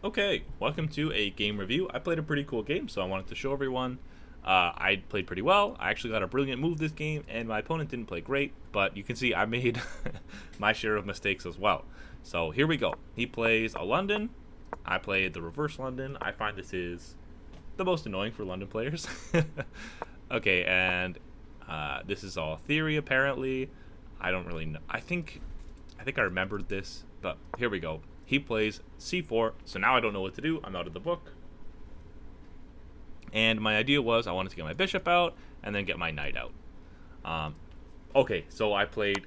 Okay, welcome to a game review. I played a pretty cool game, so I wanted to show everyone. I played pretty well. I actually got a brilliant move this game, and my opponent didn't play great, but you can see I made my share of mistakes as well. So here we go. He plays a London. I played the reverse London. I find this is the most annoying for London players. Okay, and this is all theory apparently. I don't really know. I think I remembered this, but here we go. He plays c4, so now I don't know what to do. I'm out of the book. And my idea was I wanted to get my bishop out and then get my knight out. Okay, so I played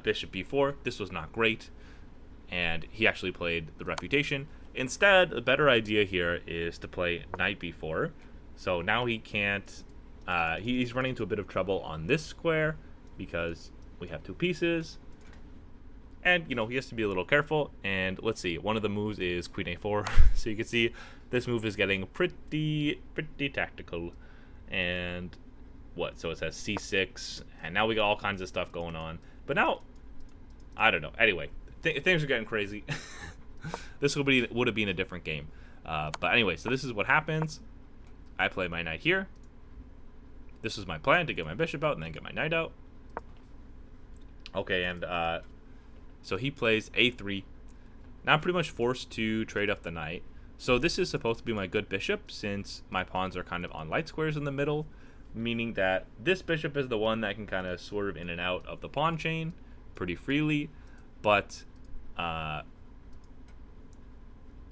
bishop b4. This was not great, and he actually played the refutation. Instead, the better idea here is to play knight b4. So now he can't... he's running into a bit of trouble on this square because we have two pieces. And, you know, he has to be a little careful. And let's see, one of the moves is queen a4. So you can see this move is getting pretty tactical. And what? So it says c6. And now we got all kinds of stuff going on. But now, I don't know. Anyway, things are getting crazy. This would have been a different game. But anyway, so this is what happens. I play my knight here. This is my plan, to get my bishop out and then get my knight out. Okay, and... so he plays a3. Now I'm pretty much forced to trade off the knight. So this is supposed to be my good bishop, since my pawns are kind of on light squares in the middle, meaning that this bishop is the one that can kind of swerve in and out of the pawn chain pretty freely. But,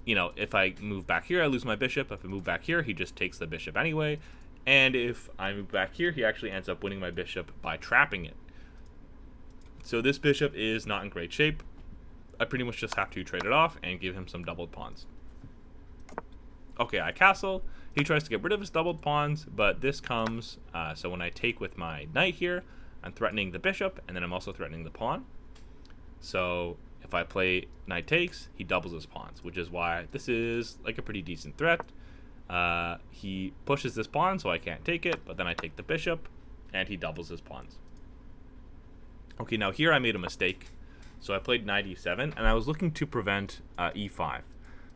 you know, if I move back here, I lose my bishop. If I move back here, he just takes the bishop anyway. And if I move back here, he actually ends up winning my bishop by trapping it. So this bishop is not in great shape. I pretty much just have to trade it off and give him some doubled pawns. Okay, I castle. He tries to get rid of his doubled pawns, but this comes, so when I take with my knight here, I'm threatening the bishop, and then I'm also threatening the pawn. So if I play knight takes, he doubles his pawns, which is why this is like a pretty decent threat. He pushes this pawn, so I can't take it, but then I take the bishop, and he doubles his pawns. Okay, now here I made a mistake. So I played knight e7, and I was looking to prevent e5.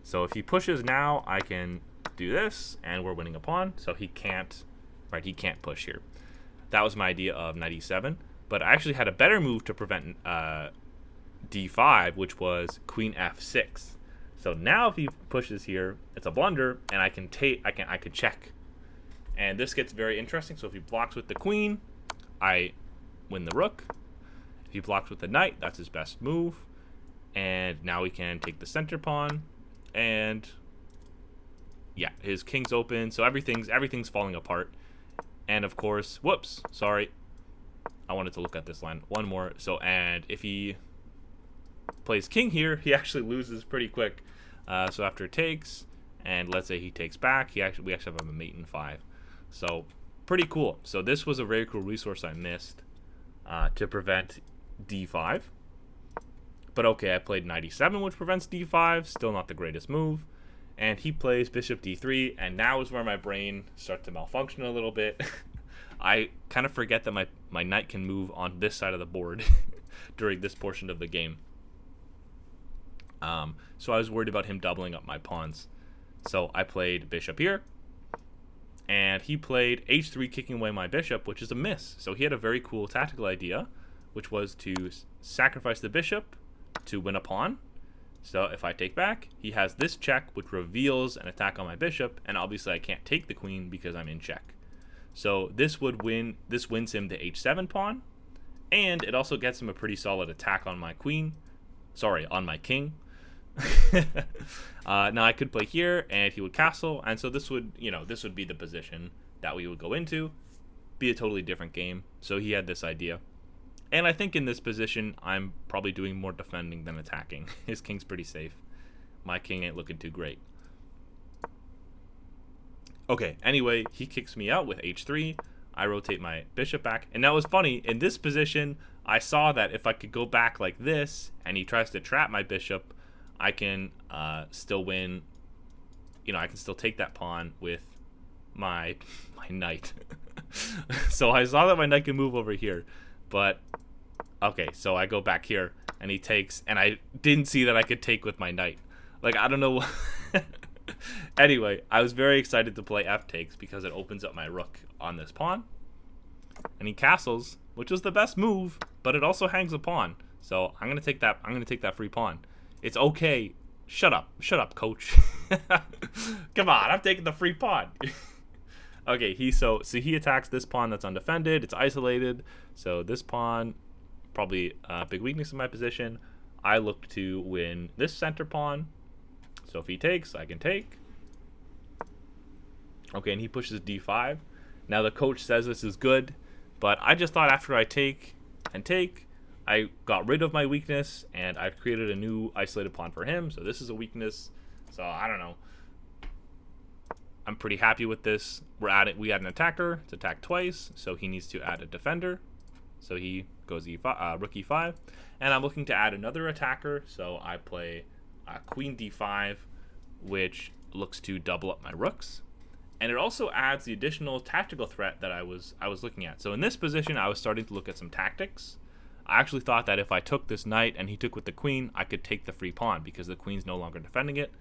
So if he pushes now, I can do this, and we're winning a pawn. So he can't, right, he can't push here. That was my idea of knight e7. But I actually had a better move to prevent d5, which was queen f6. So now if he pushes here, it's a blunder, and I can could check. And this gets very interesting. So if he blocks with the queen, I win the rook. If he blocks with the knight, that's his best move. And now we can take the center pawn. And yeah, his king's open. So everything's falling apart. And of course, whoops, sorry. I wanted to look at this line. One more. So, and if he plays king here, he actually loses pretty quick. So after it takes, and let's say he takes back, we actually have a mate in 5. So pretty cool. So this was a very cool resource I missed to prevent d5. But okay, I played knight e7, which prevents d5. Still not the greatest move. And he plays bishop d3, and now is where my brain starts to malfunction a little bit. I kind of forget that my knight can move on this side of the board during this portion of the game. So I was worried about him doubling up my pawns. So I played bishop here, and he played h3, kicking away my bishop, which is a miss. So he had a very cool tactical idea, which was to sacrifice the bishop to win a pawn. So if I take back, he has this check, which reveals an attack on my bishop, and obviously I can't take the queen because I'm in check. So this wins him the h7 pawn, and it also gets him a pretty solid attack on my queen. Sorry, on my king. Now I could play here, and he would castle, and so this would be the position that we would go into. Be a totally different game. So he had this idea. And I think in this position, I'm probably doing more defending than attacking. His king's pretty safe. My king ain't looking too great. Okay, anyway, he kicks me out with h3. I rotate my bishop back. And that was funny. In this position, I saw that if I could go back like this, and he tries to trap my bishop, I can still win. You know, I can still take that pawn with my knight. So I saw that my knight can move over here. But, okay, so I go back here, and he takes, and I didn't see that I could take with my knight. Like, I don't know. Anyway, I was very excited to play f takes because it opens up my rook on this pawn. And he castles, which is the best move, but it also hangs a pawn. So I'm gonna take that. I'm gonna take that free pawn. It's okay. Shut up, coach. Come on, I'm taking the free pawn. Okay, so he attacks this pawn that's undefended. It's isolated. So this pawn, probably a big weakness in my position. I look to win this center pawn. So if he takes, I can take. Okay, and he pushes d5. Now the coach says this is good, but I just thought after I take and take, I got rid of my weakness, and I've created a new isolated pawn for him. So this is a weakness. So I don't know. I'm pretty happy with this. We add an attacker. It's attacked twice, so he needs to add a defender. So he goes rook e5, and I'm looking to add another attacker. So I play queen d5, which looks to double up my rooks, and it also adds the additional tactical threat that I was looking at. So in this position, I was starting to look at some tactics. I actually thought that if I took this knight and he took with the queen, I could take the free pawn because the queen's no longer defending it.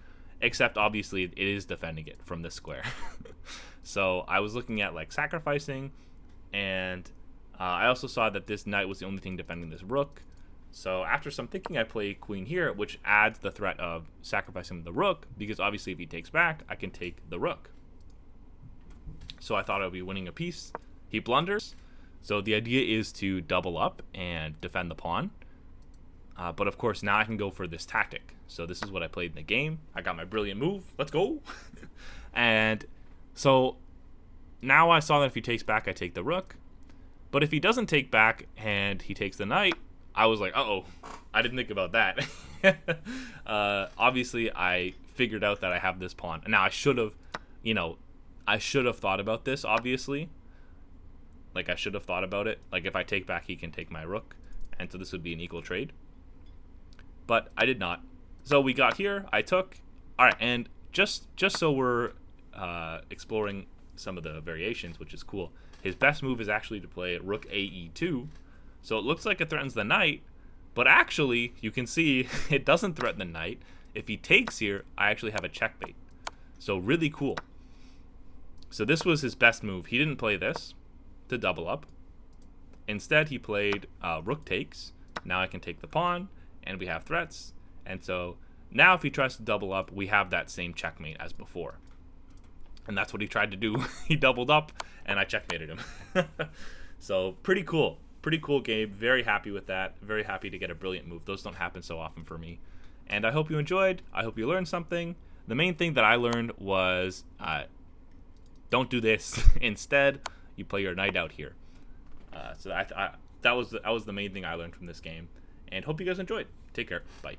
Except obviously it is defending it from this square. So I was looking at like sacrificing, and I also saw that this knight was the only thing defending this rook. So after some thinking, I play queen here, which adds the threat of sacrificing the rook, because obviously if he takes back, I can take the rook. So I thought I would be winning a piece. He blunders. So the idea is to double up and defend the pawn. But of course, now I can go for this tactic. So this is what I played in the game. I got my brilliant move. Let's go. And so now I saw that if he takes back, I take the rook. But if he doesn't take back and he takes the knight, I was like, uh-oh, I didn't think about that. Obviously, I figured out that I have this pawn. Now, I should have thought about this, obviously. Like, I should have thought about it. Like, if I take back, he can take my rook. And so this would be an equal trade. But I did not. So we got here. I took. All right, and just so we're exploring some of the variations, which is cool. His best move is actually to play rook ae2. So it looks like it threatens the knight, but actually, you can see it doesn't threaten the knight. If he takes here, I actually have a checkmate. So really cool. So this was his best move. He didn't play this to double up. Instead, he played rook takes. Now I can take the pawn, and we have threats. And so now if he tries to double up, we have that same checkmate as before. And that's what he tried to do. He doubled up, and I checkmated him. So pretty cool. Pretty cool game. Very happy with that. Very happy to get a brilliant move. Those don't happen so often for me. And I hope you enjoyed. I hope you learned something. The main thing that I learned was don't do this. Instead, you play your knight out here. So that was the main thing I learned from this game. And hope you guys enjoyed. Take care. Bye.